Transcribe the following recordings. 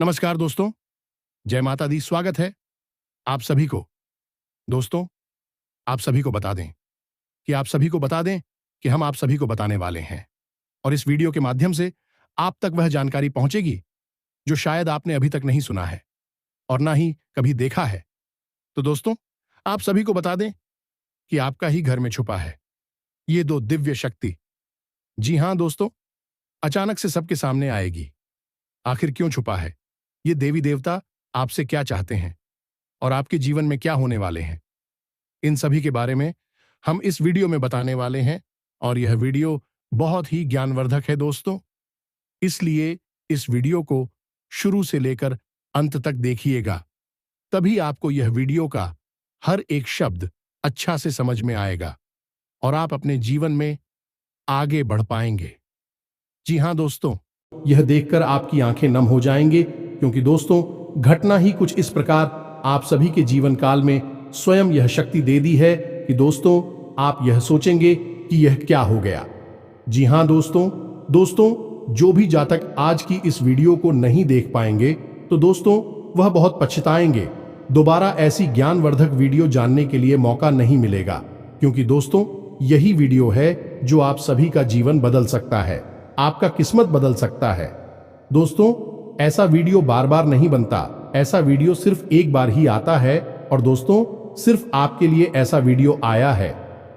नमस्कार दोस्तों, जय माता दी। स्वागत है आप सभी को। दोस्तों, आप सभी को बता दें कि हम आप सभी को बताने वाले हैं और इस वीडियो के माध्यम से आप तक वह जानकारी पहुंचेगी जो शायद आपने अभी तक नहीं सुना है और ना ही कभी देखा है। तो दोस्तों, आप सभी को बता दें कि आपका ही घर में छुपा है ये दो दिव्य शक्ति। जी हां दोस्तों, अचानक से सबके सामने आएगी। आखिर क्यों छुपा है? ये देवी देवता आपसे क्या चाहते हैं और आपके जीवन में क्या होने वाले हैं, इन सभी के बारे में हम इस वीडियो में बताने वाले हैं। और यह वीडियो बहुत ही ज्ञानवर्धक है दोस्तों, इसलिए इस वीडियो को शुरू से लेकर अंत तक देखिएगा, तभी आपको यह वीडियो का हर एक शब्द अच्छा से समझ में आएगा और आप अपने जीवन में आगे बढ़ पाएंगे। जी हां दोस्तों, यह देखकर आपकी आंखें नम हो जाएंगे, क्योंकि दोस्तों घटना ही कुछ इस प्रकार आप सभी के जीवन काल में स्वयं यह शक्ति दे दी है कि दोस्तों आप यह सोचेंगे कि यह क्या हो गया। जी हां दोस्तों जो भी जातक आज की इस वीडियो को नहीं देख पाएंगे तो दोस्तों वह बहुत पछताएंगे। दोबारा ऐसी ज्ञानवर्धक वीडियो जानने के लिए मौका नहीं मिलेगा, क्योंकि दोस्तों यही वीडियो है जो आप सभी का जीवन बदल सकता है, आपका किस्मत बदल सकता है। दोस्तों ऐसा वीडियो बार बार नहीं बनता, ऐसा वीडियो सिर्फ एक बार ही आता है और दोस्तों सिर्फ आपके लिए ऐसा वीडियो आया है।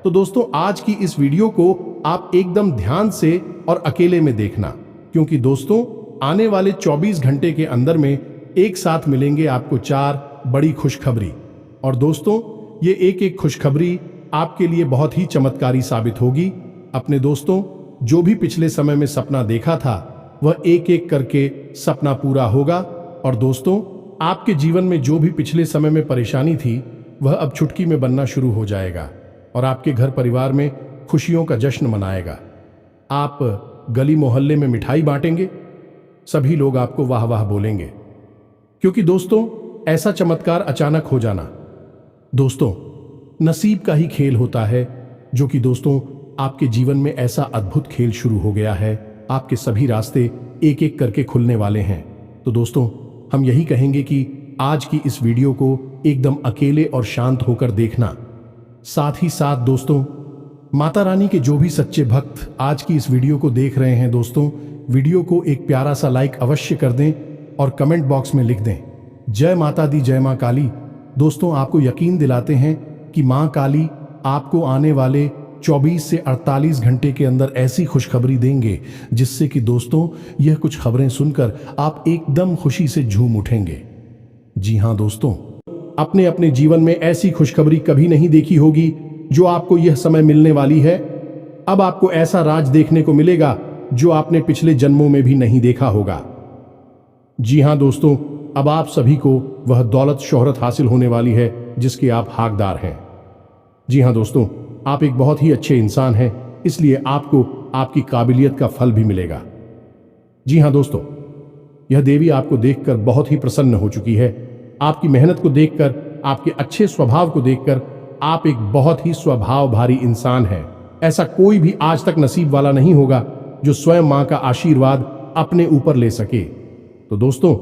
तो दोस्तों आज की इस वीडियो को आप एकदम ध्यान से और अकेले में देखना, क्योंकि दोस्तों आने वाले 24 घंटे के अंदर में एक साथ मिलेंगे आपको 4 बड़ी खुशखबरी। और दोस्तों ये एक एक खुशखबरी आपके लिए बहुत ही चमत्कारी साबित होगी। अपने दोस्तों जो भी पिछले समय में सपना देखा था वह एक एक करके सपना पूरा होगा। और दोस्तों आपके जीवन में जो भी पिछले समय में परेशानी थी वह अब चुटकी में बनना शुरू हो जाएगा और आपके घर परिवार में खुशियों का जश्न मनाएगा। आप गली मोहल्ले में मिठाई बांटेंगे, सभी लोग आपको वाह वाह बोलेंगे, क्योंकि दोस्तों ऐसा चमत्कार अचानक हो जाना दोस्तों नसीब का ही खेल होता है, जो कि दोस्तों आपके जीवन में ऐसा अद्भुत खेल शुरू हो गया है। आपके सभी रास्ते एक एक करके खुलने वाले हैं। तो दोस्तों हम यही कहेंगे कि आज की इस वीडियो को एकदम अकेले और शांत होकर देखना। साथ ही साथ दोस्तों माता रानी के जो भी सच्चे भक्त आज की इस वीडियो को देख रहे हैं दोस्तों, वीडियो को एक प्यारा सा लाइक अवश्य कर दें और कमेंट बॉक्स में लिख दें जय माता दी, जय मां काली। दोस्तों आपको यकीन दिलाते हैं कि मां काली आपको आने वाले 24 से 48 घंटे के अंदर ऐसी खुशखबरी देंगे जिससे कि दोस्तों यह कुछ खबरें सुनकर आप एकदम खुशी से झूम उठेंगे। जी हां दोस्तों, अपने अपने जीवन में ऐसी खुशखबरी कभी नहीं देखी होगी जो आपको यह समय मिलने वाली है। अब आपको ऐसा राज देखने को मिलेगा जो आपने पिछले जन्मों में भी नहीं देखा होगा। जी हां दोस्तों, अब आप सभी को वह दौलत शोहरत हासिल होने वाली है जिसके आप हकदार हैं। जी हां दोस्तों, आप एक बहुत ही अच्छे इंसान हैं, इसलिए आपको आपकी काबिलियत का फल भी मिलेगा। जी हां दोस्तों, यह देवी आपको देखकर बहुत ही प्रसन्न हो चुकी है। आपकी मेहनत को देखकर, आपके अच्छे स्वभाव को देखकर आप एक बहुत ही स्वभाव भारी इंसान हैं। ऐसा कोई भी आज तक नसीब वाला नहीं होगा जो स्वयं मां का आशीर्वाद अपने ऊपर ले सके। तो दोस्तों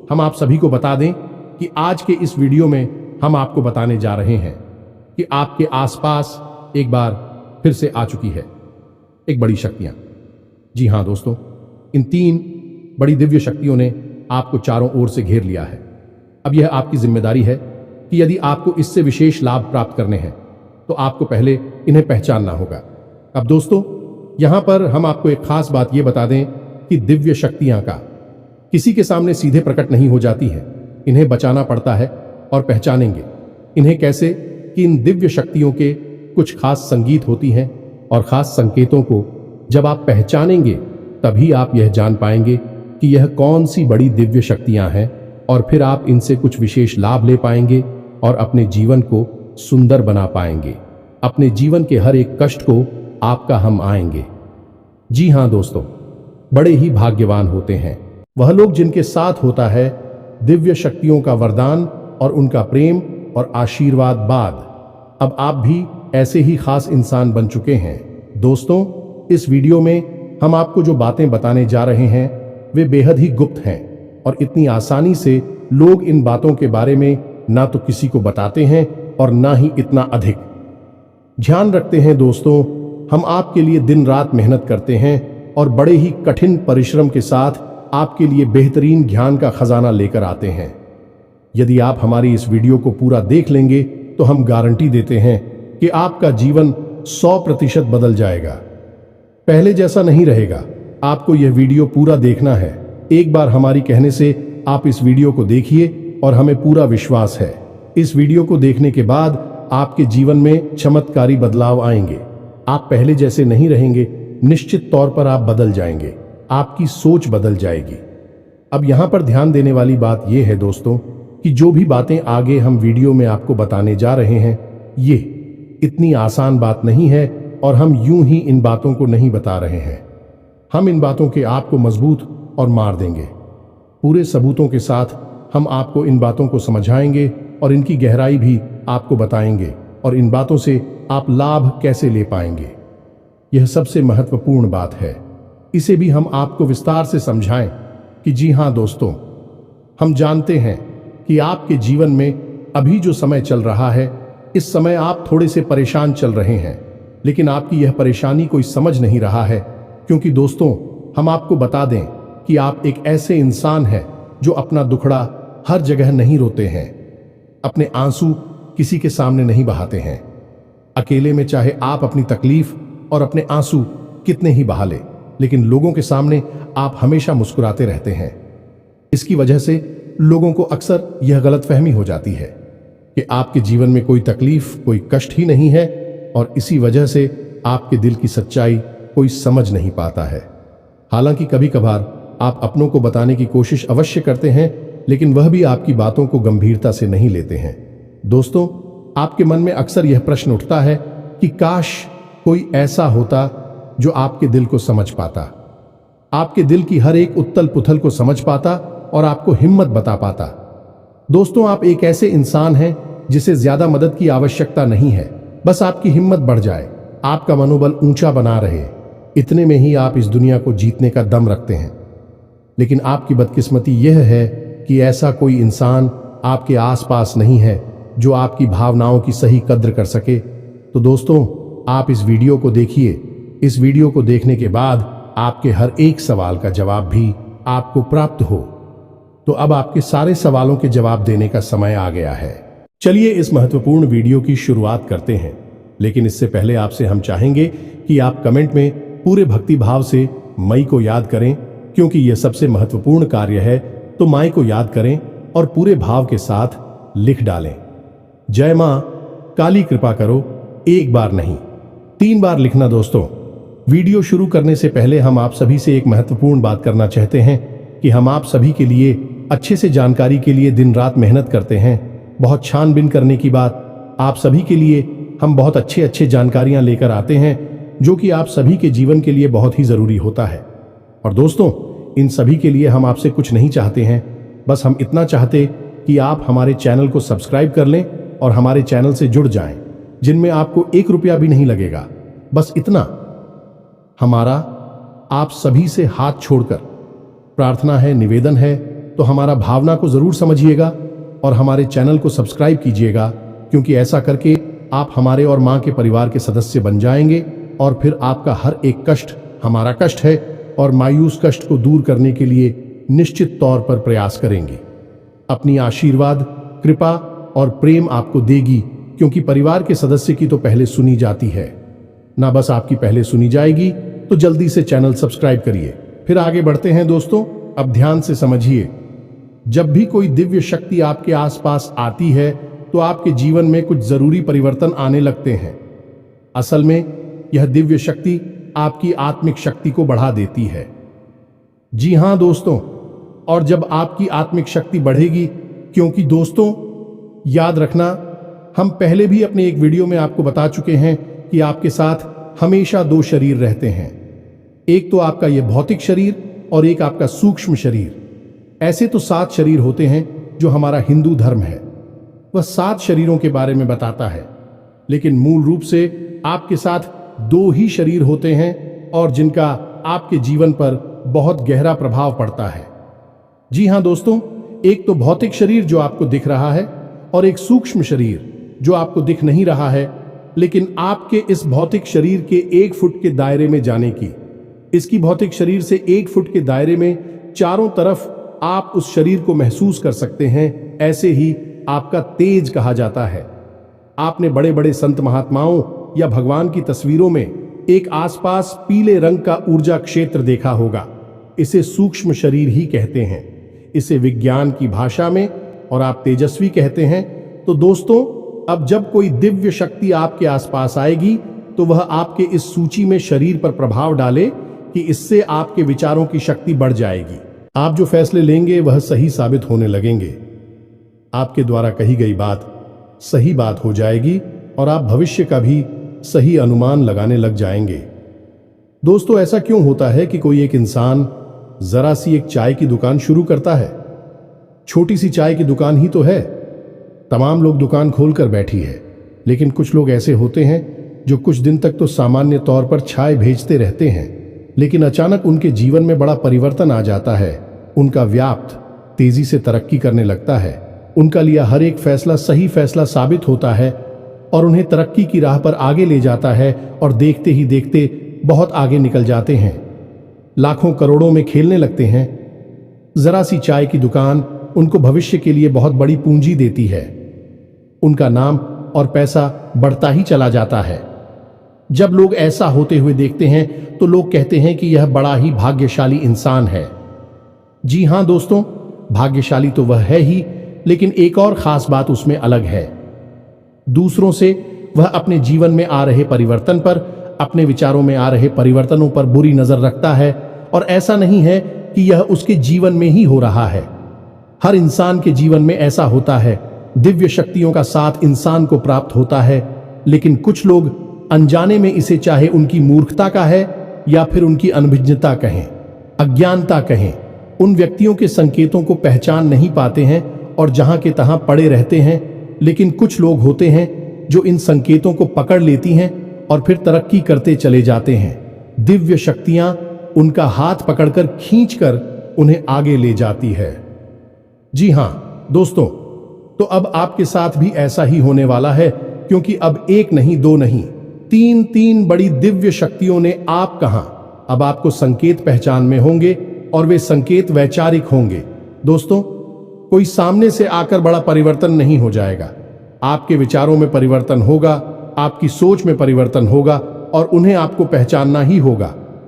हम आप सभी को बता दें कि आज के इस वीडियो में हम आपको बताने जा रहे हैं कि आपके आसपास एक बार फिर से आ चुकी है एक बड़ी शक्तियां। जी हां दोस्तों, इन 3 बड़ी दिव्य शक्तियों ने आपको चारों ओर से घेर लिया है। अब यह आपकी जिम्मेदारी है कि यदि आपको इससे विशेष लाभ प्राप्त करने हैं तो आपको पहले इन्हें पहचानना होगा। अब दोस्तों यहां पर हम आपको एक खास बात यह बता दें कि दिव्य शक्तियां का किसी के सामने सीधे प्रकट नहीं हो जाती है, इन्हें बचाना पड़ता है। और पहचानेंगे इन्हें कैसे कि इन दिव्य शक्तियों के कुछ खास संगीत होती हैं और खास संकेतों को जब आप पहचानेंगे तभी आप यह जान पाएंगे कि यह कौन सी बड़ी दिव्य शक्तियां हैं, और फिर आप इनसे कुछ विशेष लाभ ले पाएंगे और अपने जीवन को सुंदर बना पाएंगे। अपने जीवन के हर एक कष्ट को आपका हम आएंगे। जी हां दोस्तों, बड़े ही भाग्यवान होते हैं वह लोग जिनके साथ होता है दिव्य शक्तियों का वरदान और उनका प्रेम और आशीर्वाद बाद। अब आप भी ऐसे ही खास इंसान बन चुके हैं। दोस्तों इस वीडियो में हम आपको जो बातें बताने जा रहे हैं वे बेहद ही गुप्त हैं, और इतनी आसानी से लोग इन बातों के बारे में ना तो किसी को बताते हैं और ना ही इतना अधिक ध्यान रखते हैं। दोस्तों, हम आपके लिए दिन रात मेहनत करते हैं और बड़े ही कठिन परिश्रम के साथ आपके लिए बेहतरीन ज्ञान का खजाना लेकर आते हैं। यदि आप हमारी इस वीडियो को पूरा देख लेंगे तो हम गारंटी देते हैं कि आपका जीवन 100% बदल जाएगा, पहले जैसा नहीं रहेगा। आपको यह वीडियो पूरा देखना है। एक बार हमारी कहने से आप इस वीडियो को देखिए और हमें पूरा विश्वास है इस वीडियो को देखने के बाद आपके जीवन में चमत्कारी बदलाव आएंगे। आप पहले जैसे नहीं रहेंगे, निश्चित तौर पर आप बदल जाएंगे, आपकी सोच बदल जाएगी। अब यहां पर ध्यान देने वाली बात यह है दोस्तों कि जो भी बातें आगे हम वीडियो में आपको बताने जा रहे हैं, ये इतनी आसान बात नहीं है और हम यूं ही इन बातों को नहीं बता रहे हैं। हम इन बातों के आपको मजबूत और मार देंगे। पूरे सबूतों के साथ हम आपको इन बातों को समझाएंगे और इनकी गहराई भी आपको बताएंगे और इन बातों से आप लाभ कैसे ले पाएंगे। यह सबसे महत्वपूर्ण बात है। इसे भी हम आपको विस्तार से समझाएं कि जी हां दोस्तों, हम जानते हैं कि आपके जीवन में अभी जो समय चल रहा है, इस समय आप थोड़े से परेशान चल रहे हैं, लेकिन आपकी यह परेशानी कोई समझ नहीं रहा है। क्योंकि दोस्तों, हम आपको बता दें कि आप एक ऐसे इंसान हैं जो अपना दुखड़ा हर जगह नहीं रोते हैं, अपने आंसू किसी के सामने नहीं बहाते हैं। अकेले में चाहे आप अपनी तकलीफ और अपने आंसू कितने ही बहा ले, लेकिन लोगों के सामने आप हमेशा मुस्कुराते रहते हैं। इसकी वजह से लोगों को अक्सर यह गलतफहमी हो जाती है कि आपके जीवन में कोई तकलीफ, कोई कष्ट ही नहीं है और इसी वजह से आपके दिल की सच्चाई कोई समझ नहीं पाता है। हालांकि कभी कभार आप अपनों को बताने की कोशिश अवश्य करते हैं, लेकिन वह भी आपकी बातों को गंभीरता से नहीं लेते हैं। दोस्तों, आपके मन में अक्सर यह प्रश्न उठता है कि काश कोई ऐसा होता जो आपके दिल को समझ पाता, आपके दिल की हर एक उथल पुथल को समझ पाता और आपको हिम्मत बता पाता। दोस्तों, आप एक ऐसे इंसान हैं जिसे ज्यादा मदद की आवश्यकता नहीं है, बस आपकी हिम्मत बढ़ जाए, आपका मनोबल ऊंचा बना रहे, इतने में ही आप इस दुनिया को जीतने का दम रखते हैं। लेकिन आपकी बदकिस्मती यह है कि ऐसा कोई इंसान आपके आसपास नहीं है जो आपकी भावनाओं की सही कद्र कर सके। तो दोस्तों, आप इस वीडियो को देखिए। इस वीडियो को देखने के बाद आपके हर एक सवाल का जवाब भी आपको प्राप्त हो। तो अब आपके सारे सवालों के जवाब देने का समय आ गया है। चलिए इस महत्वपूर्ण वीडियो की शुरुआत करते हैं, लेकिन इससे पहले आपसे हम चाहेंगे कि आप कमेंट में पूरे भक्ति भाव से मई को याद करें, क्योंकि यह सबसे महत्वपूर्ण कार्य है। तो माई को याद करें और पूरे भाव के साथ लिख डालें, जय मां काली कृपा करो। एक बार नहीं, 3 बार लिखना। दोस्तों, वीडियो शुरू करने से पहले हम आप सभी से एक महत्वपूर्ण बात करना चाहते हैं कि हम आप सभी के लिए अच्छे से जानकारी के लिए दिन रात मेहनत करते हैं। बहुत छानबीन करने की बात, आप सभी के लिए हम बहुत अच्छे जानकारियां लेकर आते हैं जो कि आप सभी के जीवन के लिए बहुत ही जरूरी होता है। और दोस्तों, इन सभी के लिए हम आपसे कुछ नहीं चाहते हैं, बस हम इतना चाहते कि आप हमारे चैनल को सब्सक्राइब कर लें और हमारे चैनल से जुड़ जाएं, जिनमें आपको 1 रुपया भी नहीं लगेगा। बस इतना हमारा आप सभी से हाथ छोड़कर प्रार्थना है, निवेदन है। तो हमारा भावना को जरूर समझिएगा और हमारे चैनल को सब्सक्राइब कीजिएगा, क्योंकि ऐसा करके आप हमारे और मां के परिवार के सदस्य बन जाएंगे और फिर आपका हर एक कष्ट हमारा कष्ट है और मायूस कष्ट को दूर करने के लिए निश्चित तौर पर प्रयास करेंगे। अपनी आशीर्वाद, कृपा और प्रेम आपको देगी, क्योंकि परिवार के सदस्य की तो पहले सुनी जाती है ना, बस आपकी पहले सुनी जाएगी। तो जल्दी से चैनल सब्सक्राइब करिए। फिर आगे बढ़ते हैं। दोस्तों, अब ध्यान से समझिए, जब भी कोई दिव्य शक्ति आपके आसपास आती है तो आपके जीवन में कुछ जरूरी परिवर्तन आने लगते हैं। असल में यह दिव्य शक्ति आपकी आत्मिक शक्ति को बढ़ा देती है। जी हां दोस्तों, और जब आपकी आत्मिक शक्ति बढ़ेगी, क्योंकि दोस्तों याद रखना, हम पहले भी अपने एक वीडियो में आपको बता चुके हैं कि आपके साथ हमेशा 2 शरीर रहते हैं। एक तो आपका यह भौतिक शरीर और एक आपका सूक्ष्म शरीर। ऐसे तो 7 शरीर होते हैं जो हमारा हिंदू धर्म है, वह 7 शरीरों के बारे में बताता है। लेकिन मूल रूप से आपके साथ 2 ही शरीर होते हैं और जिनका आपके जीवन पर बहुत गहरा प्रभाव पड़ता है। जी हां दोस्तों, एक तो भौतिक शरीर जो आपको दिख रहा है और एक सूक्ष्म शरीर जो आपको दिख नहीं रहा है, लेकिन आपके इस भौतिक शरीर के 1 फुट के दायरे में जाने की, इसकी भौतिक शरीर से 1 फुट के दायरे में चारों तरफ आप उस शरीर को महसूस कर सकते हैं। ऐसे ही आपका तेज कहा जाता है। आपने बड़े बड़े संत महात्माओं या भगवान की तस्वीरों में एक आसपास पीले रंग का ऊर्जा क्षेत्र देखा होगा। इसे सूक्ष्म शरीर ही कहते हैं, इसे विज्ञान की भाषा में, और आप तेजस्वी कहते हैं। तो दोस्तों, अब जब कोई दिव्य शक्ति आपके आसपास आएगी तो वह आपके इस सूची में शरीर पर प्रभाव डाले कि इससे आपके विचारों की शक्ति बढ़ जाएगी। आप जो फैसले लेंगे वह सही साबित होने लगेंगे। आपके द्वारा कही गई बात सही बात हो जाएगी और आप भविष्य का भी सही अनुमान लगाने लग जाएंगे। दोस्तों, ऐसा क्यों होता है कि कोई एक इंसान जरा सी एक चाय की दुकान शुरू करता है? छोटी सी चाय की दुकान ही तो है, तमाम लोग दुकान खोलकर बैठी है, लेकिन कुछ लोग ऐसे होते हैं जो कुछ दिन तक तो सामान्य तौर पर चाय भेजते रहते हैं, लेकिन अचानक उनके जीवन में बड़ा परिवर्तन आ जाता है। उनका व्याप्त तेजी से तरक्की करने लगता है, उनका लिया हर एक फैसला सही फैसला साबित होता है और उन्हें तरक्की की राह पर आगे ले जाता है, और देखते ही देखते बहुत आगे निकल जाते हैं, लाखों करोड़ों में खेलने लगते हैं। जरा सी चाय की दुकान उनको भविष्य के लिए बहुत बड़ी पूंजी देती है। उनका नाम और पैसा बढ़ता ही चला जाता है। जब लोग ऐसा होते हुए देखते हैं तो लोग कहते हैं कि यह बड़ा ही भाग्यशाली इंसान है। जी हां दोस्तों, भाग्यशाली तो वह है ही, लेकिन एक और खास बात उसमें अलग है। दूसरों से वह अपने जीवन में आ रहे परिवर्तन पर, अपने विचारों में आ रहे परिवर्तनों पर बुरी नजर रखता है, और ऐसा नहीं है कि यह उसके जीवन में ही हो रहा है। हर इंसान के जीवन में ऐसा होता है। दिव्य शक्तियों का साथ इंसान को प्राप्त होता है, लेकिन कुछ लोग अनजाने में इसे, चाहे उनकी मूर्खता का है या फिर उनकी अनभिज्ञता कहें, अज्ञानता कहें, उन व्यक्तियों के संकेतों को पहचान नहीं पाते हैं और जहां के तहां पड़े रहते हैं। लेकिन कुछ लोग होते हैं जो इन संकेतों को पकड़ लेती हैं और फिर तरक्की करते चले जाते हैं। दिव्य शक्तियां उनका हाथ पकड़कर खींचकर उन्हें आगे ले जाती है। जी हां दोस्तों, तो अब आपके साथ भी ऐसा ही होने वाला है, क्योंकि अब एक नहीं, दो नहीं, तीन बड़ी दिव्य शक्तियों ने आप कहां, अब आपको संकेत पहचान में होंगे, और वे संकेत वैचारिक होंगे। दोस्तों, कोई सामने से आकर बड़ा परिवर्तन नहीं हो जाएगा। आपके विचारों में परिवर्तन होगा, आपकी सोच में परिवर्तन होगा, और उन्हें आपको पहचानना ही होगा,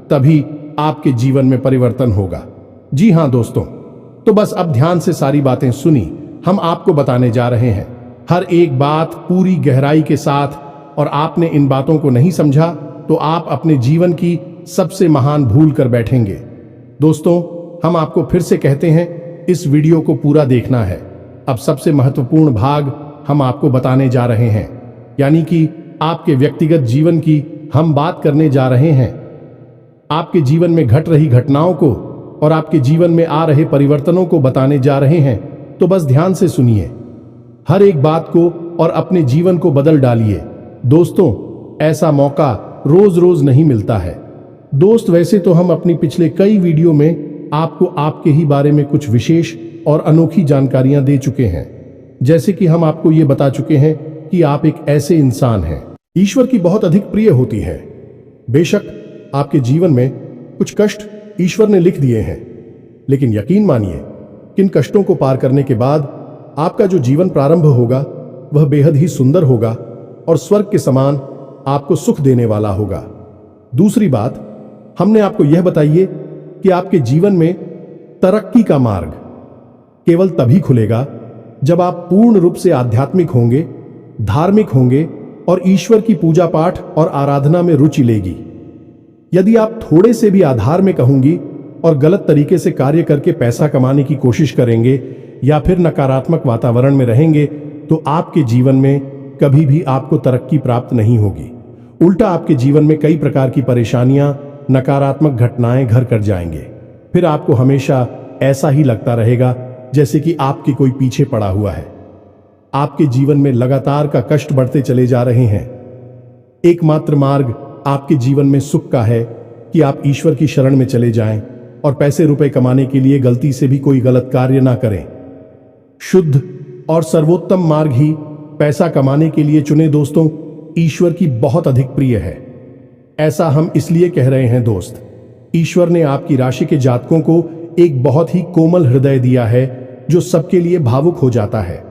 तभी आपके जीवन में परिवर्तन होगा। जी हां दोस्तों, तो बस अब ध्यान से सारी बातें सुनी, हम आपको बताने जा रहे हैं हर एक बात पूरी गहराई के साथ, और आपने इन बातों को नहीं समझा तो आप अपने जीवन की सबसे महान भूल कर बैठेंगे। दोस्तों, हम आपको फिर से कहते हैं, इस वीडियो को पूरा देखना है। अब सबसे महत्वपूर्ण भाग हम आपको बताने जा रहे हैं, यानी कि आपके व्यक्तिगत जीवन की हम बात करने जा रहे हैं। आपके जीवन में घट रही घटनाओं को और आपके जीवन में आ रहे परिवर्तनों को बताने जा रहे हैं। तो बस ध्यान से सुनिए हर एक बात को और अपने जीवन को बदल डालिए। दोस्तों, ऐसा मौका रोज रोज नहीं मिलता है। दोस्त, वैसे तो हम अपनी पिछले कई वीडियो में आपको आपके ही बारे में कुछ विशेष और अनोखी जानकारियां दे चुके हैं, जैसे कि हम आपको ये बता चुके हैं कि आप एक ऐसे इंसान हैं ईश्वर की बहुत अधिक प्रिय होती है। बेशक आपके जीवन में कुछ कष्ट ईश्वर ने लिख दिए हैं, लेकिन यकीन मानिए किन कष्टों को पार करने के बाद आपका जो जीवन प्रारंभ होगा वह बेहद ही सुंदर होगा और स्वर्ग के समान आपको सुख देने वाला होगा। दूसरी बात, हमने आपको यह बताइए कि आपके जीवन में तरक्की का मार्ग केवल तभी खुलेगा जब आप पूर्ण रूप से आध्यात्मिक होंगे, धार्मिक होंगे और ईश्वर की पूजा पाठ और आराधना में रुचि लेगी। यदि आप थोड़े से भी अधार्मिक होंगी और गलत तरीके से कार्य करके पैसा कमाने की कोशिश करेंगे या फिर नकारात्मक वातावरण में रहेंगे, तो आपके जीवन में कभी भी आपको तरक्की प्राप्त नहीं होगी। उल्टा आपके जीवन में कई प्रकार की परेशानियां, नकारात्मक घटनाएं घर कर जाएंगे। फिर आपको हमेशा ऐसा ही लगता रहेगा जैसे कि आपके कोई पीछे पड़ा हुआ है। आपके जीवन में लगातार का कष्ट बढ़ते चले जा रहे हैं। एकमात्र मार्ग आपके जीवन में सुख का है कि आप ईश्वर की शरण में चले जाएं और पैसे रुपए कमाने के लिए गलती से भी कोई गलत कार्य ना करें। शुद्ध और सर्वोत्तम मार्ग ही पैसा कमाने के लिए चुने दोस्तों, ईश्वर की बहुत अधिक प्रिय है। ऐसा हम इसलिए कह रहे हैं दोस्त, ईश्वर ने आपकी राशि के जातकों को एक बहुत ही कोमल हृदय दिया है जो सबके लिए भावुक हो जाता है,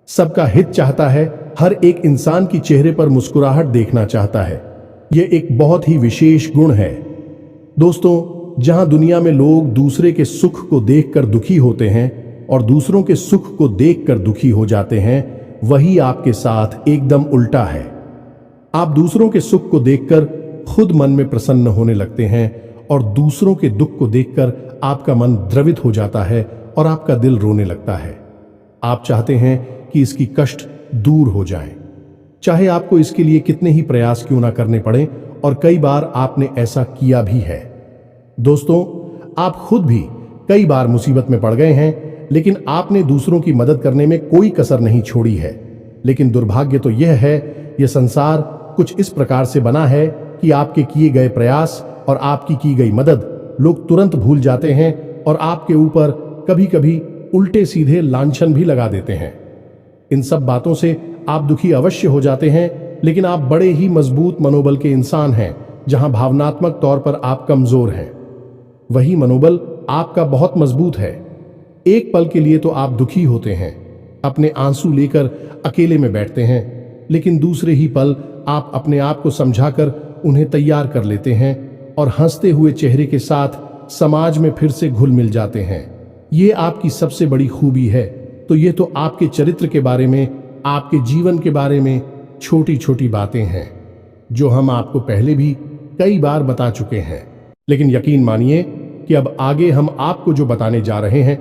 सबका हित चाहता है, हर एक इंसान की चेहरे पर मुस्कुराहट देखना चाहता है। यह एक बहुत ही विशेष गुण है दोस्तों। जहां दुनिया में लोग दूसरे के सुख को देखकर दुखी होते हैं और दूसरों के सुख को देखकर दुखी हो जाते हैं, वही आपके साथ एकदम उल्टा है। आप दूसरों के सुख को देखकर खुद मन में प्रसन्न होने लगते हैं और दूसरों के दुख को देखकर आपका मन द्रवित हो जाता है और आपका दिल रोने लगता है। आप चाहते हैं कि इसकी कष्ट दूर हो जाएं, चाहे आपको इसके लिए कितने ही प्रयास क्यों ना करने पड़े, और कई बार आपने ऐसा किया भी है। दोस्तों, आप खुद भी कई बार मुसीबत में पड़ गए हैं, लेकिन आपने दूसरों की मदद करने में कोई कसर नहीं छोड़ी है। लेकिन दुर्भाग्य तो यह है, यह संसार कुछ इस प्रकार से बना है कि आपके किए गए प्रयास और आपकी की गई मदद लोग तुरंत भूल जाते हैं और आपके ऊपर कभी कभी उल्टे सीधे लांछन भी लगा देते हैं। इन सब बातों से आप दुखी अवश्य हो जाते हैं, लेकिन आप बड़े ही मजबूत मनोबल के इंसान हैं। जहां भावनात्मक तौर पर आप कमजोर हैं, वही मनोबल आपका बहुत मजबूत है। एक पल के लिए तो आप दुखी होते हैं, अपने आंसू लेकर अकेले में बैठते हैं, लेकिन दूसरे ही पल आप अपने आप को समझाकर उन्हें तैयार कर लेते हैं और हंसते हुए चेहरे के साथ समाज में फिर से घुल मिल जाते हैं। ये आपकी सबसे बड़ी खूबी है। तो ये तो आपके चरित्र के बारे में, आपके जीवन के बारे में छोटी छोटी बातें हैं जो हम आपको पहले भी कई बार बता चुके हैं। लेकिन यकीन मानिए कि अब आगे हम आपको जो बताने जा रहे हैं,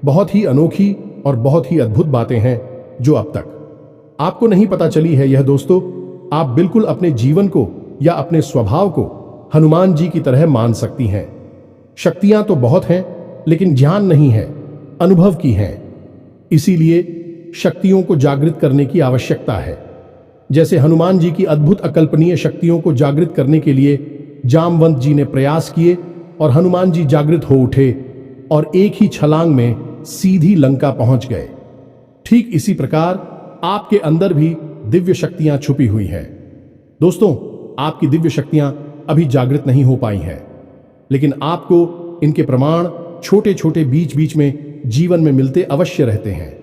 बहुत ही अनोखी और बहुत ही अद्भुत बातें हैं जो अब तक आपको नहीं पता चली है। यह दोस्तों, आप बिल्कुल अपने जीवन को या अपने स्वभाव को हनुमान जी की तरह मान सकती हैं। शक्तियां तो बहुत हैं, लेकिन ज्ञान नहीं है, अनुभव की है। इसीलिए शक्तियों को जागृत करने की आवश्यकता है। जैसे हनुमान जी की अद्भुत अकल्पनीय शक्तियों को जागृत करने के लिए जामवंत जी ने प्रयास किए और हनुमान जी जागृत हो उठे और एक ही छलांग में सीधी लंका पहुंच गए। ठीक इसी प्रकार आपके अंदर भी दिव्य शक्तियां छुपी हुई हैं। दोस्तों, आपकी दिव्य शक्तियां अभी जागृत नहीं हो पाई हैं, लेकिन आपको इनके प्रमाण छोटे छोटे बीच बीच में जीवन में मिलते अवश्य रहते हैं।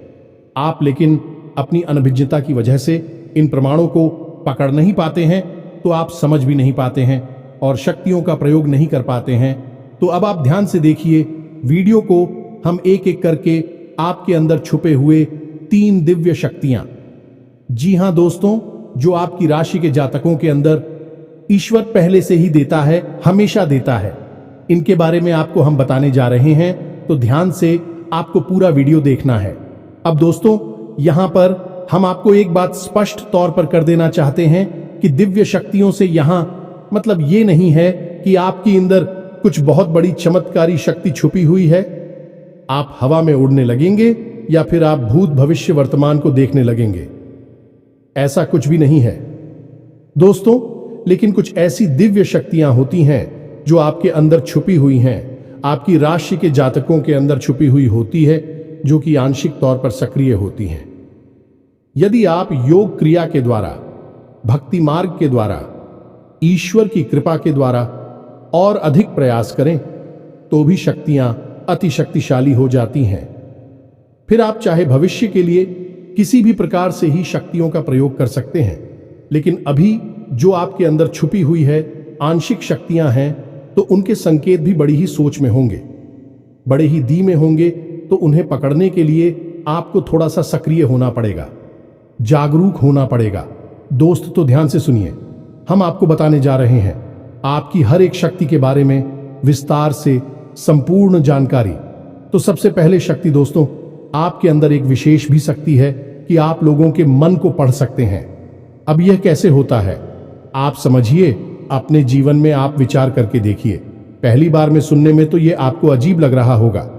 आप लेकिन अपनी अनभिज्ञता की वजह से इन प्रमाणों को पकड़ नहीं पाते हैं, तो आप समझ भी नहीं पाते हैं और शक्तियों का प्रयोग नहीं कर पाते हैं। तो अब आप ध्यान से देखिए वीडियो को, हम एक एक करके आपके अंदर छुपे हुए 3 दिव्य शक्तियां, जी हां दोस्तों, जो आपकी राशि के जातकों के अंदर ईश्वर पहले से ही देता है, हमेशा देता है, इनके बारे में आपको हम बताने जा रहे हैं। तो ध्यान से आपको पूरा वीडियो देखना है। अब दोस्तों, यहां पर हम आपको एक बात स्पष्ट तौर पर कर देना चाहते हैं कि दिव्य शक्तियों से यहां मतलब ये नहीं है कि आपके अंदर कुछ बहुत बड़ी चमत्कारी शक्ति छुपी हुई है। आप हवा में उड़ने लगेंगे या फिर आप भूत भविष्य वर्तमान को देखने लगेंगे, ऐसा कुछ भी नहीं है दोस्तों। लेकिन कुछ ऐसी दिव्य शक्तियां होती हैं जो आपके अंदर छुपी हुई हैं, आपकी राशि के जातकों के अंदर छुपी हुई होती है, जो कि आंशिक तौर पर सक्रिय होती हैं। यदि आप योग क्रिया के द्वारा, भक्ति मार्ग के द्वारा, ईश्वर की कृपा के द्वारा और अधिक प्रयास करें तो भी शक्तियां अति शक्तिशाली हो जाती हैं। फिर आप चाहे भविष्य के लिए किसी भी प्रकार से ही शक्तियों का प्रयोग कर सकते हैं, लेकिन अभी जो आपके अंदर छुपी हुई है आंशिक शक्तियां हैं, तो उनके संकेत भी बड़ी ही सोच में होंगे, बड़े ही धीमे होंगे। तो उन्हें पकड़ने के लिए आपको थोड़ा सा सक्रिय होना पड़ेगा, जागरूक होना पड़ेगा। दोस्त, तो ध्यान से सुनिए, हम आपको बताने जा रहे हैं आपकी हर एक शक्ति के बारे में विस्तार से संपूर्ण जानकारी। तो सबसे पहले शक्ति दोस्तों, आपके अंदर एक विशेष भी शक्ति है कि आप लोगों के मन को पढ़ सकते हैं। अब यह कैसे होता है आप समझिए, अपने जीवन में आप विचार करके देखिए। पहली बार में सुनने में तो यह आपको अजीब लग रहा होगा,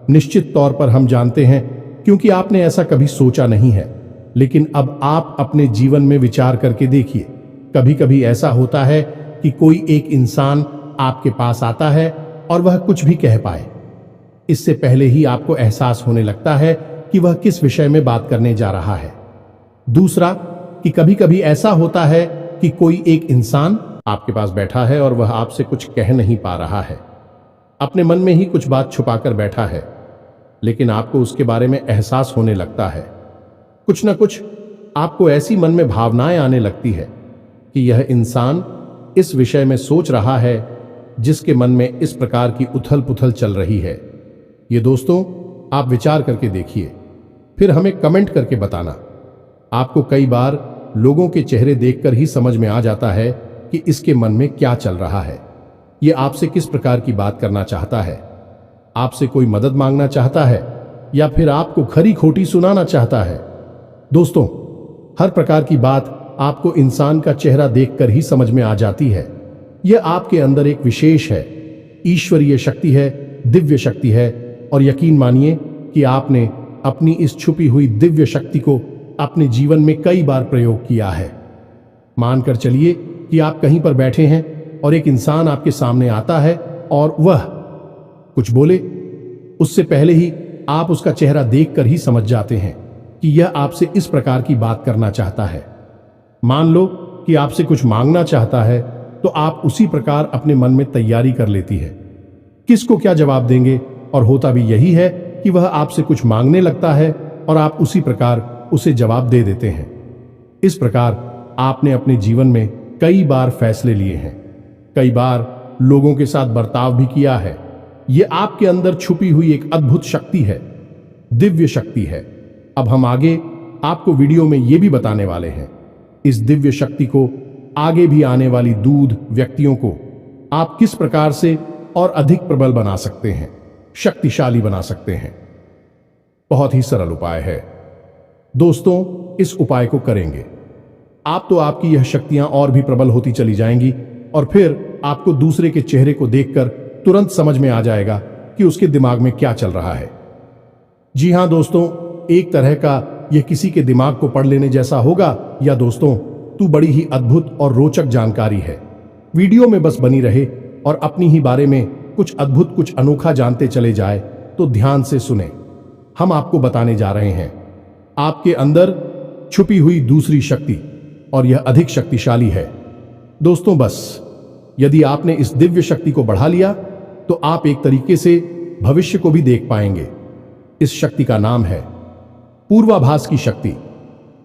निश्चित तौर पर हम जानते हैं, क्योंकि आपने ऐसा कभी सोचा नहीं है। लेकिन अब आप अपने जीवन में विचार करके देखिए। कभी कभी ऐसा होता है कि कोई एक इंसान आपके पास आता है और वह कुछ भी कह पाए। इससे पहले ही आपको एहसास होने लगता है कि वह किस विषय में बात करने जा रहा है। दूसरा, कि कभी कभी ऐसा होता है कि कोई एक इंसान आपके पास बैठा है और वह आपसे कुछ कह नहीं पा रहा है, अपने मन में ही कुछ बात छुपाकर बैठा है, लेकिन आपको उसके बारे में एहसास होने लगता है। कुछ न कुछ आपको ऐसी मन में भावनाएं आने लगती है कि यह इंसान इस विषय में सोच रहा है जिसके मन में इस प्रकार की उथल पुथल चल रही है। ये दोस्तों, आप विचार करके देखिए, फिर हमें कमेंट करके बताना। आपको कई बार लोगों के चेहरे देखकर ही समझ में आ जाता है कि इसके मन में क्या चल रहा है, ये आपसे किस प्रकार की बात करना चाहता है, आपसे कोई मदद मांगना चाहता है या फिर आपको खरी खोटी सुनाना चाहता है। दोस्तों, हर प्रकार की बात आपको इंसान का चेहरा देखकर ही समझ में आ जाती है। यह आपके अंदर एक विशेष है, ईश्वरीय शक्ति है, दिव्य शक्ति है, और यकीन मानिए कि आपने अपनी इस छुपी हुई दिव्य शक्ति को अपने जीवन में कई बार प्रयोग किया है। मानकर चलिए कि आप कहीं पर बैठे हैं और एक इंसान आपके सामने आता है और वह कुछ बोले, उससे पहले ही आप उसका चेहरा देखकर ही समझ जाते हैं कि यह आपसे इस प्रकार की बात करना चाहता है। मान लो कि आपसे कुछ मांगना चाहता है, तो आप उसी प्रकार अपने मन में तैयारी कर लेती है किसको क्या जवाब देंगे, और होता भी यही है कि वह आपसे कुछ मांगने लगता है और आप उसी प्रकार उसे जवाब दे देते हैं। इस प्रकार आपने अपने जीवन में कई बार फैसले लिए हैं, कई बार लोगों के साथ बर्ताव भी किया है। यह आपके अंदर छुपी हुई एक अद्भुत शक्ति है, दिव्य शक्ति है। अब हम आगे आपको वीडियो में यह भी बताने वाले हैं, इस दिव्य शक्ति को आगे भी आने वाली दूध व्यक्तियों को आप किस प्रकार से और अधिक प्रबल बना सकते हैं, शक्तिशाली बना सकते हैं। बहुत ही सरल उपाय है दोस्तों, इस उपाय को करेंगे आप तो आपकी यह शक्तियां और भी प्रबल होती चली जाएंगी, और फिर आपको दूसरे के चेहरे को देखकर तुरंत समझ में आ जाएगा कि उसके दिमाग में क्या चल रहा है। जी हां दोस्तों, एक तरह का यह किसी के दिमाग को पढ़ लेने जैसा होगा, या दोस्तों तू बड़ी ही अद्भुत और रोचक जानकारी है। वीडियो में बस बनी रहे और अपनी ही बारे में कुछ अद्भुत, कुछ अनोखा जानते चले जाए, तो ध्यान से सुने। हम आपको बताने जा रहे हैं आपके अंदर छुपी हुई दूसरी शक्ति, और यह अधिक शक्तिशाली है। दोस्तों, बस यदि आपने इस दिव्य शक्ति को बढ़ा लिया तो आप एक तरीके से भविष्य को भी देख पाएंगे। इस शक्ति का नाम है पूर्वाभास की शक्ति।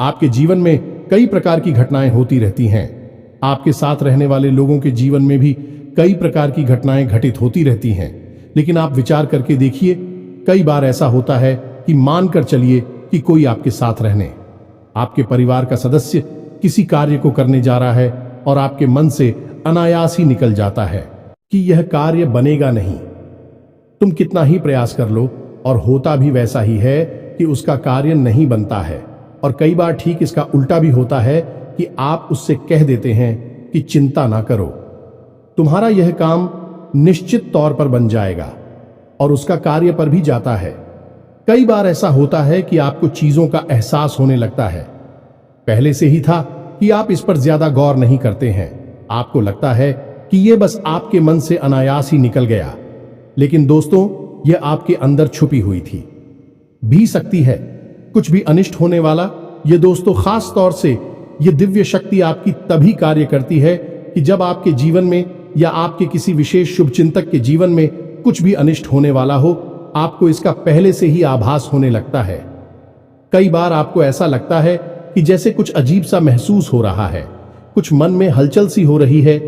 आपके जीवन में कई प्रकार की घटनाएं होती रहती हैं, आपके साथ रहने वाले लोगों के जीवन में भी कई प्रकार की घटनाएं घटित होती रहती हैं, लेकिन आप विचार करके देखिए, कई बार ऐसा होता है कि मानकर चलिए कि कोई आपके साथ रहने, आपके परिवार का सदस्य किसी कार्य को करने जा रहा है और आपके मन से अनायास ही निकल जाता है कि यह कार्य बनेगा नहीं। तुम कितना ही प्रयास कर लो और होता भी वैसा ही है कि उसका कार्य नहीं बनता है। और कई बार ठीक इसका उल्टा भी होता है कि आप उससे कह देते हैं कि चिंता ना करो, तुम्हारा यह काम निश्चित तौर पर बन जाएगा, और उसका कार्य पर भी जाता है। कई बार ऐसा होता है कि आपको चीजों का एहसास होने लगता है, पहले से ही था कि आप इस पर ज्यादा गौर नहीं करते हैं, आपको लगता है कि यह बस आपके मन से अनायास ही निकल गया, लेकिन दोस्तों यह आपके अंदर छुपी हुई थी भी सकती है। कुछ भी अनिष्ट होने वाला, ये दोस्तों खास तौर से ये दिव्य शक्ति आपकी तभी कार्य करती है कि जब आपके जीवन में या आपके किसी विशेष शुभचिंतक के जीवन में कुछ भी अनिष्ट होने वाला हो, आपको इसका पहले से ही आभास होने लगता है। कई बार आपको ऐसा लगता है कि जैसे कुछ अजीब सा महसूस हो रहा है, कुछ मन में हलचल सी हो रही है,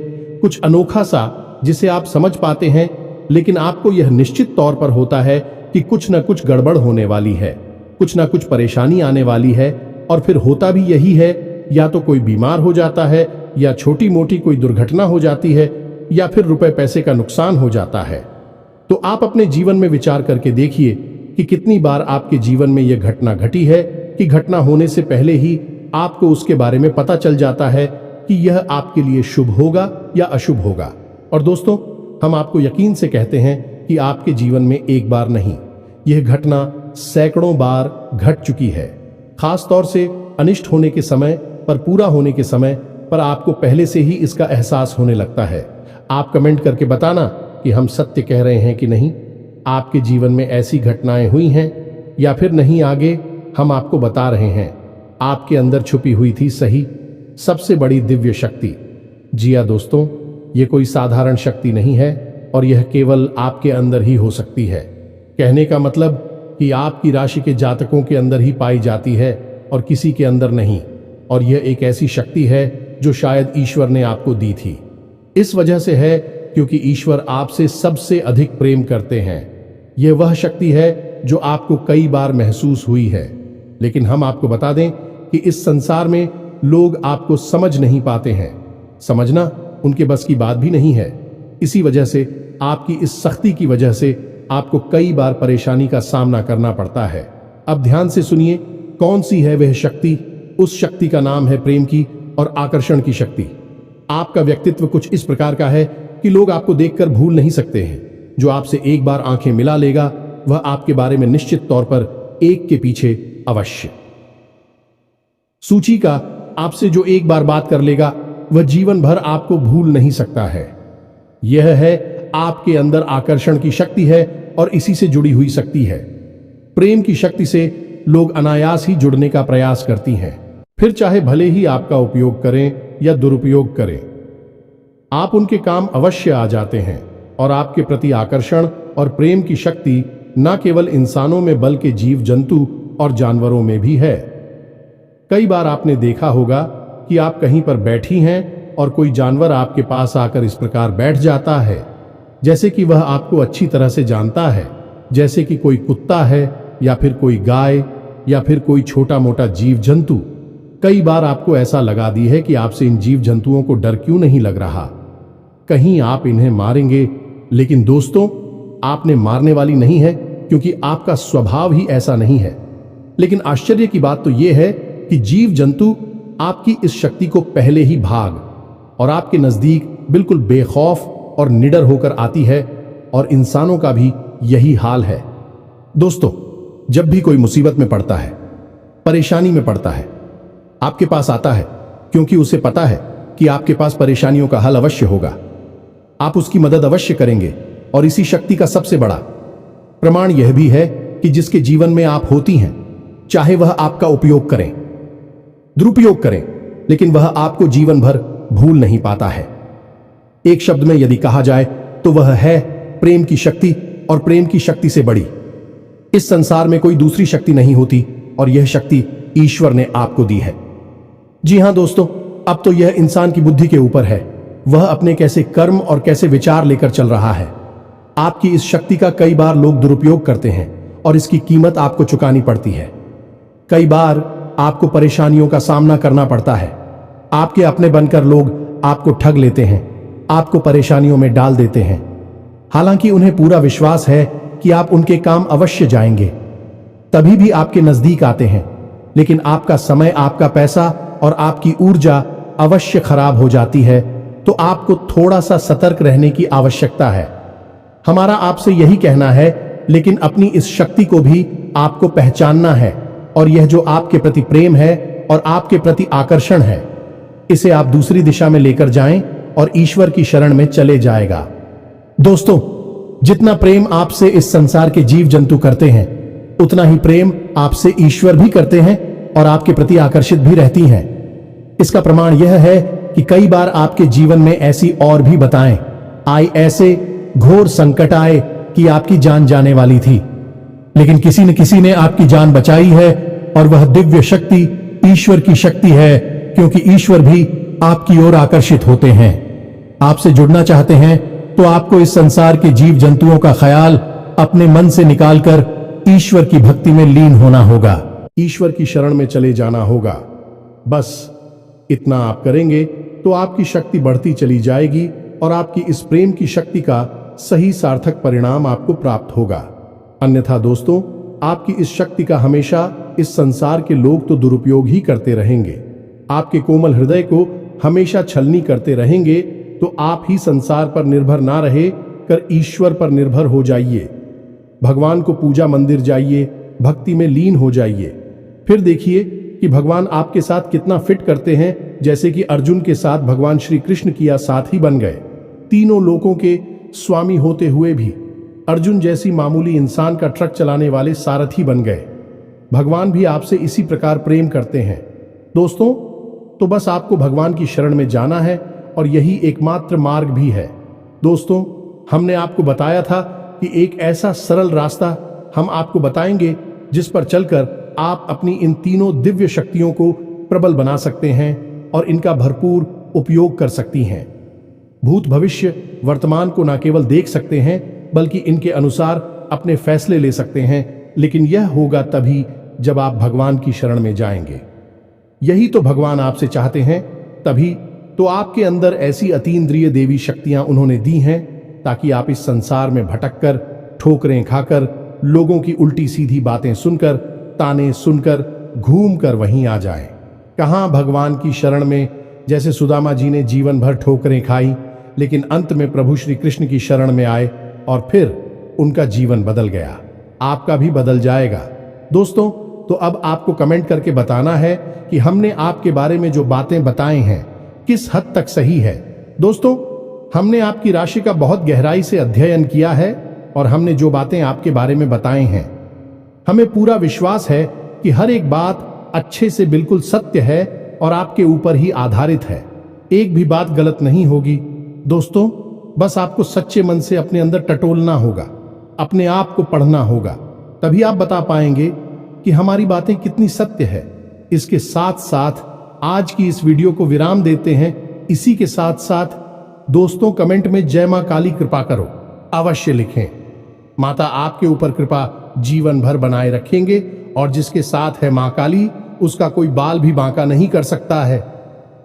कुछ अनोखा सा जिसे आप समझ पाते हैं, लेकिन आपको यह निश्चित तौर पर होता है कि कुछ न कुछ गड़बड़ होने वाली है, कुछ ना कुछ परेशानी आने वाली है। और फिर होता भी यही है, या तो कोई बीमार हो जाता है, या छोटी मोटी कोई दुर्घटना हो जाती है, या फिर रुपए पैसे का नुकसान हो जाता है। तो आप अपने जीवन में विचार करके देखिए कि कितनी बार आपके जीवन में यह घटना घटी है कि घटना होने से पहले ही आपको उसके बारे में पता चल जाता है कि यह आपके लिए शुभ होगा या अशुभ होगा। और दोस्तों, हम आपको यकीन से कहते हैं कि आपके जीवन में एक बार नहीं, यह घटना सैकड़ों बार घट चुकी है। खास तौर से अनिष्ट होने के समय पर, पूरा होने के समय पर आपको पहले से ही इसका एहसास होने लगता है। आप कमेंट करके बताना कि हम सत्य कह रहे हैं कि नहीं, आपके जीवन में ऐसी घटनाएं हुई हैं या फिर नहीं, आगे हम आपको बता रहे हैं। आपके अंदर छुपी हुई थी सही सबसे बड़ी दिव्य शक्ति। जी हाँ दोस्तों, ये कोई साधारण शक्ति नहीं है और यह केवल आपके अंदर ही हो सकती है। कहने का मतलब कि आपकी राशि के जातकों के अंदर ही पाई जाती है और किसी के अंदर नहीं। और यह एक ऐसी शक्ति है जो शायद ईश्वर ने आपको दी थी। इस वजह से है क्योंकि ईश्वर आपसे सबसे अधिक प्रेम करते हैं। यह वह शक्ति है जो आपको कई बार महसूस हुई है, लेकिन हम आपको बता दें कि इस संसार में लोग आपको समझ नहीं पाते हैं। समझना उनके बस की बात भी नहीं है। इसी वजह से आपकी इस सख्ती की वजह से आपको कई बार परेशानी का सामना करना पड़ता है। अब ध्यान से सुनिए, कौन सी है वह शक्ति। उस शक्ति का नाम है प्रेम की और आकर्षण की शक्ति। आपका व्यक्तित्व कुछ इस प्रकार का है कि लोग आपको देखकर भूल नहीं सकते हैं। जो आपसे एक बार आंखें मिला लेगा वह आपके बारे में निश्चित तौर पर एक के पीछे अवश्य सूची का आपसे जो एक बार बात कर लेगा वह जीवन भर आपको भूल नहीं सकता है। यह है आपके अंदर आकर्षण की शक्ति है और इसी से जुड़ी हुई शक्ति है। प्रेम की शक्ति से लोग अनायास ही जुड़ने का प्रयास करती हैं, फिर चाहे भले ही आपका उपयोग करें या दुरुपयोग करें, आप उनके काम अवश्य आ जाते हैं। और आपके प्रति आकर्षण और प्रेम की शक्ति न केवल इंसानों में बल्कि जीव जंतु और जानवरों में भी है। कई बार आपने देखा होगा कि आप कहीं पर बैठी हैं और कोई जानवर आपके पास आकर इस प्रकार बैठ जाता है जैसे कि वह आपको अच्छी तरह से जानता है, जैसे कि कोई कुत्ता है या फिर कोई गाय या फिर कोई छोटा मोटा जीव जंतु। कई बार आपको ऐसा लगा दी है कि आपसे इन जीव जंतुओं को डर क्यों नहीं लग रहा, कहीं आप इन्हें मारेंगे। लेकिन दोस्तों, आपने मारने वाली नहीं है क्योंकि आपका स्वभाव ही ऐसा नहीं है। लेकिन आश्चर्य की बात तो यह है कि जीव जंतु आपकी इस शक्ति को पहले ही भाग और आपके नजदीक बिल्कुल बेखौफ और निडर होकर आती है। और इंसानों का भी यही हाल है। दोस्तों, जब भी कोई मुसीबत में पड़ता है, परेशानी में पड़ता है, आपके पास आता है क्योंकि उसे पता है कि आपके पास परेशानियों का हल अवश्य होगा। आप उसकी मदद अवश्य करेंगे। और इसी शक्ति का सबसे बड़ा प्रमाण यह भी है कि जिसके जीवन में आप होती हैं, चाहे वह आपका उपयोग करें, दुरुपयोग करें, लेकिन वह आपको जीवन भर भूल नहीं पाता है। एक शब्द में यदि कहा जाए तो वह है प्रेम की शक्ति। और प्रेम की शक्ति से बड़ी इस संसार में कोई दूसरी शक्ति नहीं होती और यह शक्ति ईश्वर ने आपको दी है। जी हां दोस्तों, अब तो यह इंसान की बुद्धि के ऊपर है, वह अपने कैसे कर्म और कैसे विचार लेकर चल रहा है। आपकी इस शक्ति का कई बार लोग दुरुपयोग करते हैं और इसकी कीमत आपको चुकानी पड़ती है। कई बार आपको परेशानियों का सामना करना पड़ता है। आपके अपने बनकर लोग आपको ठग लेते हैं, आपको परेशानियों में डाल देते हैं, हालांकि उन्हें पूरा विश्वास है कि आप उनके काम अवश्य जाएंगे, तभी भी आपके नजदीक आते हैं। लेकिन आपका समय, आपका पैसा और आपकी ऊर्जा अवश्य खराब हो जाती है। तो आपको थोड़ा सा सतर्क रहने की आवश्यकता है। हमारा आपसे यही कहना है, लेकिन अपनी इस शक्ति को भी आपको पहचानना है। और यह जो आपके प्रति प्रेम है और आपके प्रति आकर्षण है, इसे आप दूसरी दिशा में लेकर जाएं और ईश्वर की शरण में चले जाएगा। दोस्तों, जितना प्रेम आपसे इस संसार के जीव जंतु करते हैं, उतना ही प्रेम आपसे ईश्वर भी करते हैं और आपके प्रति आकर्षित भी रहती हैं। इसका प्रमाण यह है कि कई बार आपके जीवन में ऐसी और भी बताएं आई, ऐसे घोर संकट आए कि आपकी जान जाने वाली थी, लेकिन किसी न किसी ने आपकी जान बचाई है। और वह दिव्य शक्ति ईश्वर की शक्ति है, क्योंकि ईश्वर भी आपकी ओर आकर्षित होते हैं। आपसे जुड़ना चाहते हैं तो आपको इस संसार के जीव जंतुओं का ख्याल अपने मन से निकालकर ईश्वर की भक्ति में लीन होना होगा, ईश्वर की शरण में चले जाना होगा। बस इतना आप करेंगे तो आपकी शक्ति बढ़ती चली जाएगी और आपकी इस प्रेम की शक्ति का सही सार्थक परिणाम आपको प्राप्त होगा। अन्यथा दोस्तों, आपकी इस शक्ति का हमेशा इस संसार के लोग तो दुरुपयोग ही करते रहेंगे। आपके कोमल हृदय को हमेशा छलनी करते रहेंगे। तो आप ही संसार पर निर्भर ना रहे कर ईश्वर पर निर्भर हो जाइए। भगवान को पूजा मंदिर जाइए, भक्ति में लीन हो जाइए। फिर देखिए कि भगवान आपके साथ कितना फिट करते हैं। जैसे कि अर्जुन के साथ भगवान श्री कृष्ण किया साथी बन गए। तीनों लोकों के स्वामी होते हुए भी अर्जुन जैसी मामूली इंसान का ट्रक चलाने वाले सारथी बन गए। भगवान भी आपसे इसी प्रकार प्रेम करते हैं। दोस्तों, तो बस आपको भगवान की शरण में जाना है और यही एकमात्र मार्ग भी है। दोस्तों, हमने आपको बताया था कि एक ऐसा सरल रास्ता हम आपको बताएंगे जिस पर चलकर आप अपनी इन तीनों दिव्य शक्तियों को प्रबल बना सकते हैं और इनका भरपूर उपयोग कर सकती हैं। भूत भविष्य वर्तमान को न केवल देख सकते हैं बल्कि इनके अनुसार अपने फैसले ले सकते हैं, लेकिन यह होगा तभी जब आप भगवान की शरण में जाएंगे। यही तो भगवान आपसे चाहते हैं, तभी तो आपके अंदर ऐसी अतीन्द्रिय देवी शक्तियां उन्होंने दी हैं ताकि आप इस संसार में भटककर, ठोकरें खाकर, लोगों की उल्टी सीधी बातें सुनकर, ताने सुनकर, घूमकर वहीं आ जाएं। कहां भगवान की शरण में, जैसे सुदामा जी ने जीवन भर ठोकरें खाई लेकिन अंत में प्रभु श्री कृष्ण की शरण में आए और फिर उनका जीवन बदल गया। आपका भी बदल जाएगा। दोस्तों, तो अब आपको कमेंट करके बताना है कि हमने आपके बारे में जो बातें बताई हैं किस हद तक सही है। दोस्तों, हमने आपकी राशि का बहुत गहराई से अध्ययन किया है और हमने जो बातें आपके बारे में बताई हैं, हमें पूरा विश्वास है कि हर एक बात अच्छे से बिल्कुल सत्य है और आपके ऊपर ही आधारित है। एक भी बात गलत नहीं होगी। दोस्तों, बस आपको सच्चे मन से अपने अंदर टटोलना होगा, अपने आप को पढ़ना होगा, तभी आप बता पाएंगे कि हमारी बातें कितनी सत्य है। इसके साथ साथ आज की इस वीडियो को विराम देते हैं। इसी के साथ साथ दोस्तों, कमेंट में जय मां काली कृपा करो अवश्य लिखें। माता आपके ऊपर कृपा जीवन भर बनाए रखेंगे और जिसके साथ है मां काली, उसका कोई बाल भी बांका नहीं कर सकता है।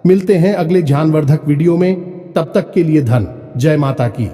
मिलते हैं अगले ज्ञानवर्धक वीडियो में, तब तक के लिए धन जय माता की।